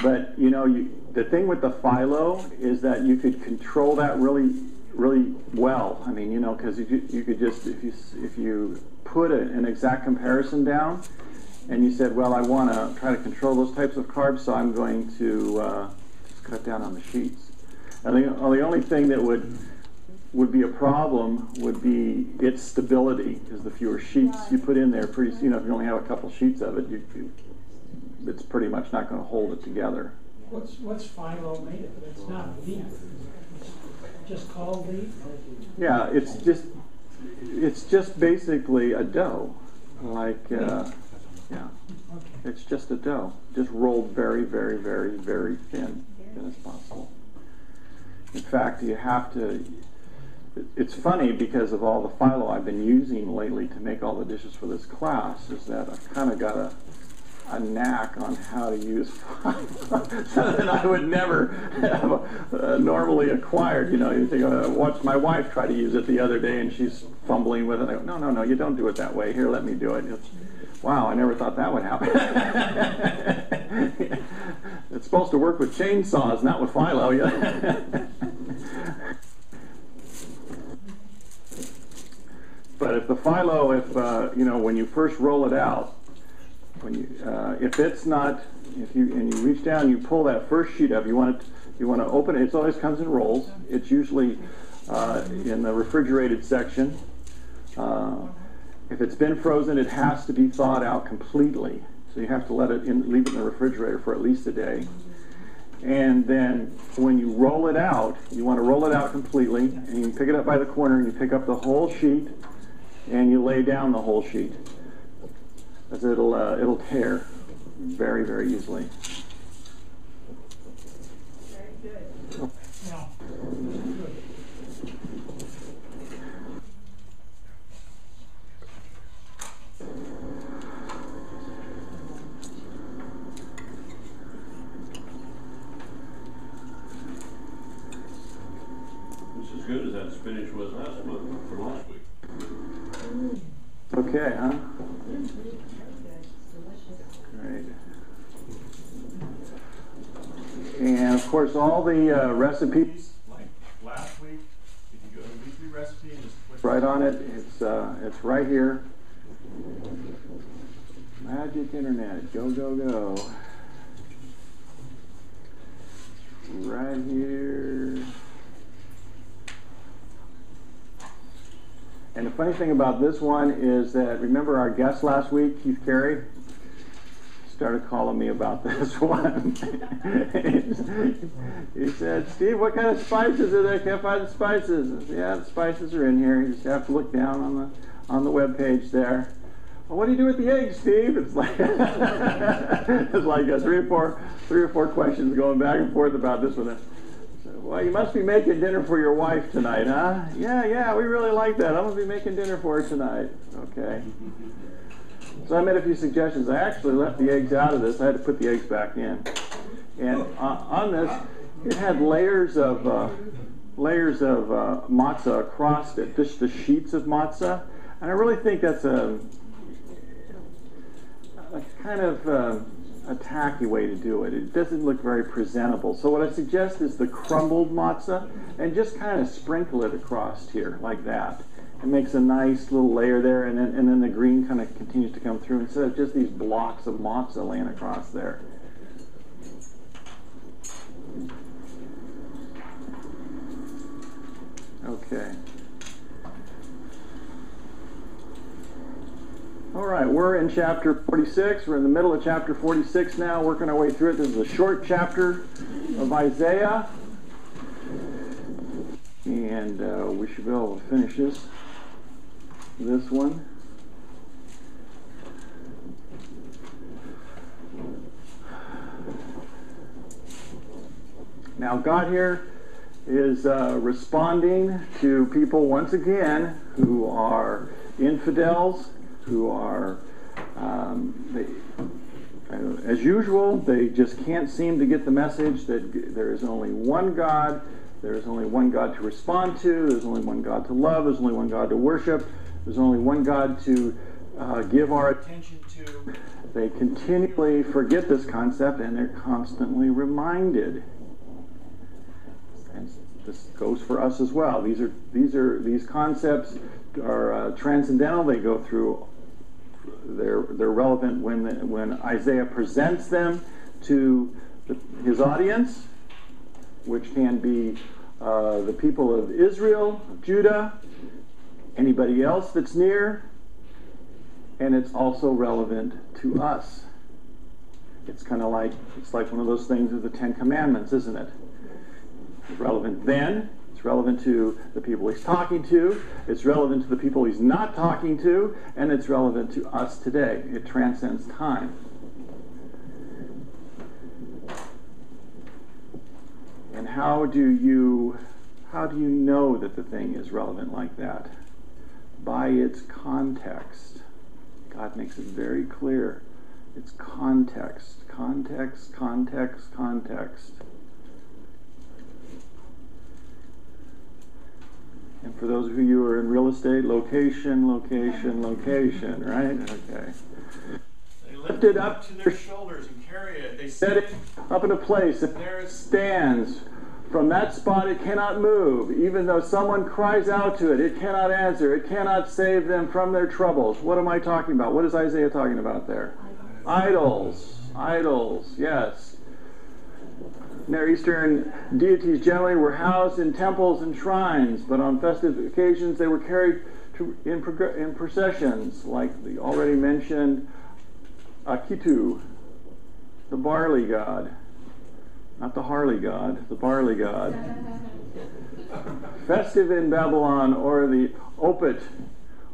But you know, the thing with the Philo is that you could control that really well. I mean, you know, because you could just, if you put an exact comparison down, and you said, well, I want to try to control those types of carbs, so I'm going to just cut down on the sheets. And the only thing that would be a problem would be its stability, because the fewer sheets you put in there, pretty, you know, if you only have a couple sheets of it, it's pretty much not going to hold it together. What's Philo made of? It's not wheat. It's just called wheat. Yeah, it's just basically a dough, like yeah, it's just a dough, just rolled very, very, very, very thin as possible. In fact, you have to. It's funny because of all the Philo I've been using lately to make all the dishes for this class, is that I've kind of got a knack on how to use Philo, something I would never have normally acquired. You know, you think, I watched my wife try to use it the other day, and she's fumbling with it. I go, no, you don't do it that way. Here, let me do it. Wow, I never thought that would happen. It's supposed to work with chainsaws, not with Philo. But if the Philo, you know, when you first roll it out, when you if it's not, and you reach down and you pull that first sheet up, you want to open it. It always comes in rolls. It's usually in the refrigerated section. If it's been frozen, it has to be thawed out completely. So you have to leave it in the refrigerator for at least a day. And then when you roll it out, you want to roll it out completely, and you pick it up by the corner, and you pick up the whole sheet, and you lay down the whole sheet, as it'll tear very, very easily. Very good. Yeah. As good as that spinach was last month, for last week. Okay, huh? Great. And of course, all the recipes, like last week, if you go to the weekly recipe and just click right on it. It's right here. Magic Internet, go, go, go. Right here. And the funny thing about this one is that, remember our guest last week, Keith Carey, started calling me about this one. He said, Steve, what kind of spices are there? I can't find the spices. I said, yeah, the spices are in here. You just have to look down on the web page there. Well, what do you do with the eggs, Steve? It's like it's like three or four questions going back and forth about this one. Well, you must be making dinner for your wife tonight, huh? Yeah, we really like that. I'm going to be making dinner for her tonight. Okay. So I made a few suggestions. I actually left the eggs out of this. I had to put the eggs back in. And on this, it had layers of matzah across it, just the sheets of matzah. And I really think that's a kind of a tacky way to do it. It doesn't look very presentable. So what I suggest is the crumbled matzah, and just kind of sprinkle it across here like that. It makes a nice little layer there, and then the green kind of continues to come through instead of just these blocks of matzah laying across there. Okay. All right, we're in chapter 46. We're in the middle of chapter 46 now, working our way through it. This is a short chapter of Isaiah, and we should be able to finish this one. Now, God here is responding to people once again who are infidels, who are, as usual, they just can't seem to get the message that there is only one God, there is only one God to respond to, there's only one God to love, there's only one God to worship, there's only one God to give our attention to. They continually forget this concept, and they're constantly reminded. And this goes for us as well. These concepts are transcendental. They go through. They're relevant when Isaiah presents them to his audience, which can be the people of Israel, Judah, anybody else that's near, and it's also relevant to us. It's kind of like one of those things with the Ten Commandments, isn't it? It's relevant then. It's relevant to the people he's talking to. It's relevant to the people he's not talking to, and it's relevant to us today. It transcends time. And how do you know that the thing is relevant like that? By its context. God makes it very clear. It's context, context, context, context. And for those of you who are in real estate, location, location, location, right? Okay. They lift it up to their shoulders and carry it. They Set it up in a place, and there it stands. From that spot it cannot move. Even though someone cries out to it, it cannot answer. It cannot save them from their troubles. What am I talking about? What is Isaiah talking about there? Idols. Idols, yes. Near Eastern deities generally were housed in temples and shrines, but on festive occasions they were carried in processions, like the already mentioned Akitu, the barley god. Not the Harley god, the barley god. Festive in Babylon, or the Opet,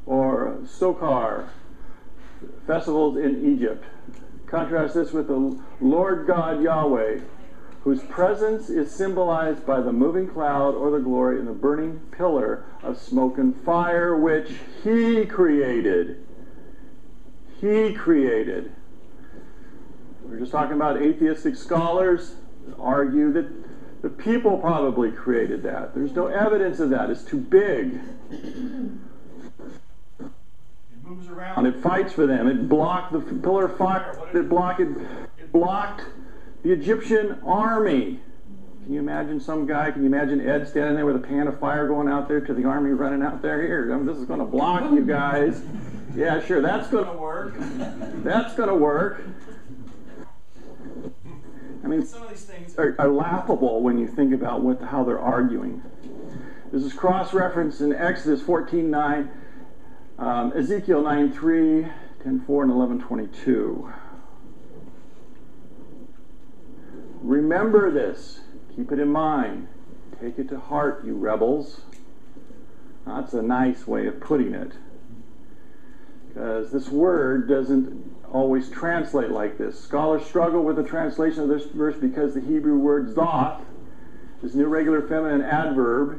or Sokar, festivals in Egypt. Contrast this with the Lord God Yahweh, whose presence is symbolized by the moving cloud or the glory in the burning pillar of smoke and fire, which he created. He created. We're just talking about atheistic scholars argue that the people probably created that. There's no evidence of that. It's too big. It moves around. It fights for them. It blocked the pillar of fire. What did it block? It blocked the Egyptian army. Can you imagine some guy? Can you imagine Ed standing there with a pan of fire going out there to the army running out there? Here, this is going to block you guys. Yeah, sure, that's going to work. That's going to work. I mean, some of these things are laughable when you think about how they're arguing. This is cross-referenced in Exodus 14:9, Ezekiel 9:3, 10:4, and 11:22. Remember this. Keep it in mind. Take it to heart, you rebels. That's a nice way of putting it, because this word doesn't always translate like this. Scholars struggle with the translation of this verse because the Hebrew word zoth is an irregular feminine adverb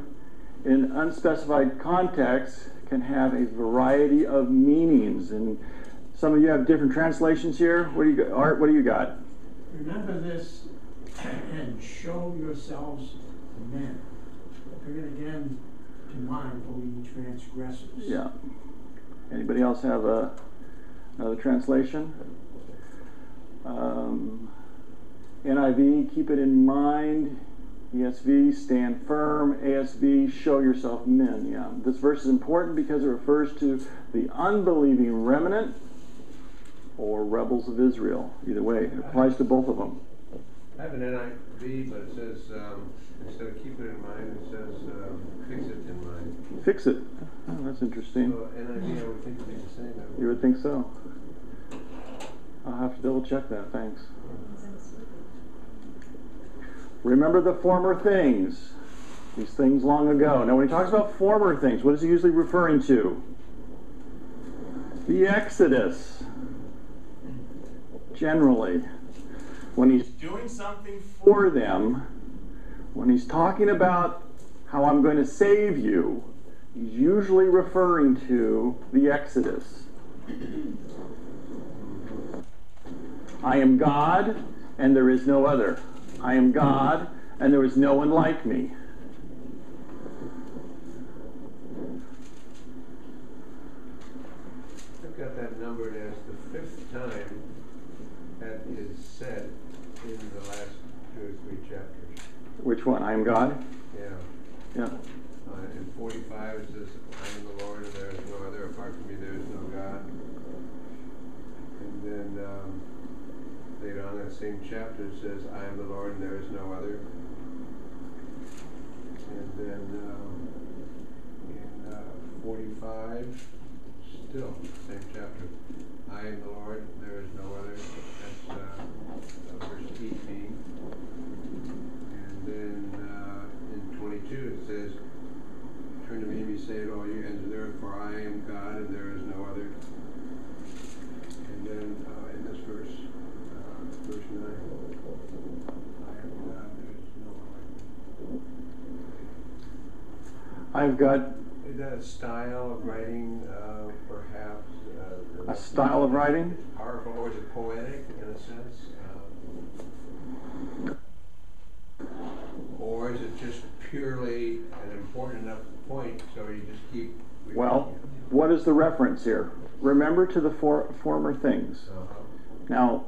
in unspecified context can have a variety of meanings. And some of you have different translations here. What do you got? Art, what do you got? Remember this and show yourselves men. Bring it again to mind, O ye transgressors. Yeah. Anybody else have another translation? NIV, keep it in mind. ESV, stand firm. ASV, show yourself men. Yeah. This verse is important because it refers to the unbelieving remnant or rebels of Israel. Either way, it applies to both of them. I have an NIV, but it says, instead of keep it in mind, it says fix it in mind. Fix it. Oh, that's interesting. So NIV, I would think would be the same. You would think so. I'll have to double check that. Thanks. Remember the former things. These things long ago. Now, when he talks about former things, what is he usually referring to? The Exodus. Generally. When he's doing something for them, when he's talking about how I'm going to save you, he's usually referring to the Exodus. I am God, and there is no other. I am God, and there is no one like me. I've got that numbered as the 5th time 3 chapters. Which one? I am God? Yeah. Yeah. In 45 it says, I am the Lord and there is no other. Apart from me there is no God. And then later on in that same chapter it says, I am the Lord and there is no other. And then in 45, still, same chapter. I am the Lord, there is no other. That's verse 18. And then in 22 it says, turn to me and be saved, all you ends of the earth, for I am God and there is no other. And then in this verse, verse 9, I am God, there is no other. I've got Is that a style of writing, perhaps? a style of writing? Powerful, or is it poetic in a sense? Or is it just purely an important enough point so you just keep repeating Well, it? what is the reference here? Remember to the former things. Now,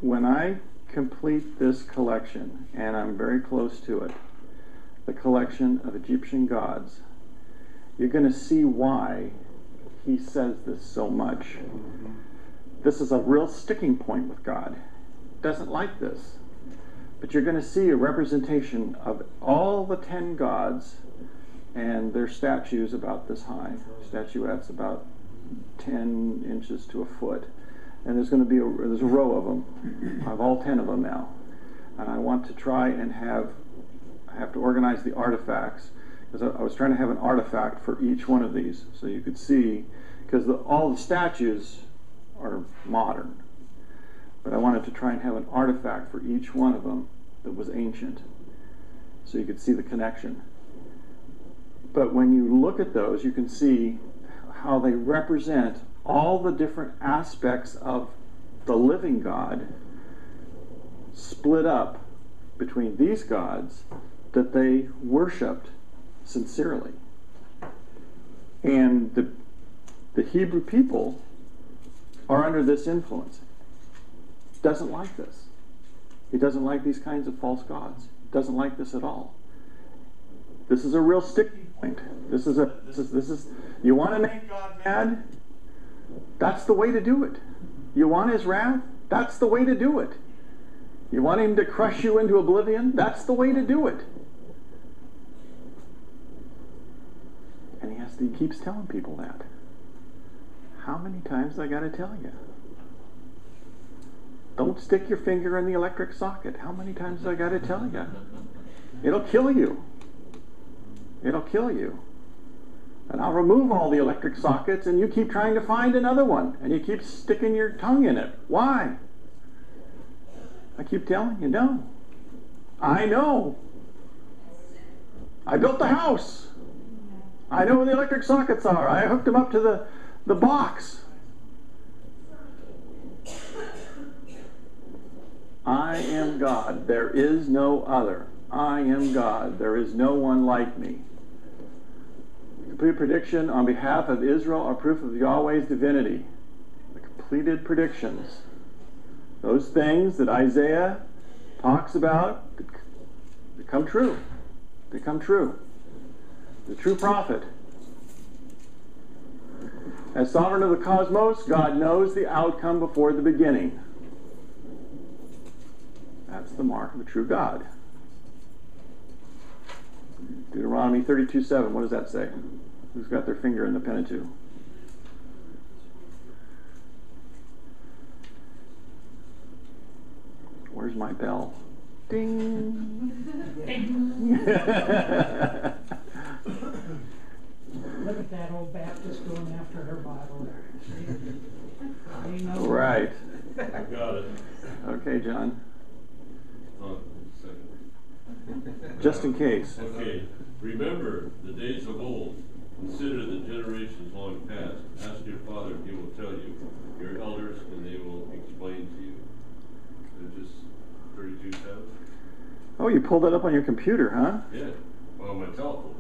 when I complete this collection, and I'm very close to it, the collection of Egyptian gods, you're going to see why he says this so much. This is a real sticking point with God. Doesn't like this. But you're going to see a representation of all the 10 gods and their statues about this high. Statuettes about 10 inches to a foot. And there's going to be there's a row of them. I have all 10 of them now. And I want to try and I have to organize the artifacts, because I was trying to have an artifact for each one of these so you could see, because all the statues are modern. But I wanted to try and have an artifact for each one of them that was ancient so you could see the connection. But when you look at those, you can see how they represent all the different aspects of the living God split up between these gods that they worshipped sincerely. And the Hebrew people are under this influence. Doesn't like this. He doesn't like these kinds of false gods. Doesn't like this at all. This is a real sticking point. This is you want to make God mad? That's the way to do it. You want his wrath? That's the way to do it. You want him to crush you into oblivion? That's the way to do it. And he keeps telling people that. How many times I got to tell you? Don't stick your finger in the electric socket. How many times I got to tell you? It'll kill you. It'll kill you. And I'll remove all the electric sockets and you keep trying to find another one. And you keep sticking your tongue in it. Why? I keep telling you, no. I know. I built the house. I know where the electric sockets are. I hooked them up to the box. I am God. There is no other. I am God. There is no one like me. Complete prediction on behalf of Israel are proof of Yahweh's divinity. The completed predictions. Those things that Isaiah talks about, they come true. They come true. The true prophet. As sovereign of the cosmos, God knows the outcome before the beginning. That's the mark of a true God. Deuteronomy 32:7. What does that say? Who's got their finger in the Pentateuch? Where's my bell? Ding! Look at that old Baptist going after her Bible there. You know. Right. I got it. Okay, John. Oh, second. Just in case. Okay. Remember the days of old. Consider the generations long past. Ask your father, and he will tell you. Your elders, and they will explain to you. Just 32:7. Oh, you pulled that up on your computer, huh? Yeah. On my telephone.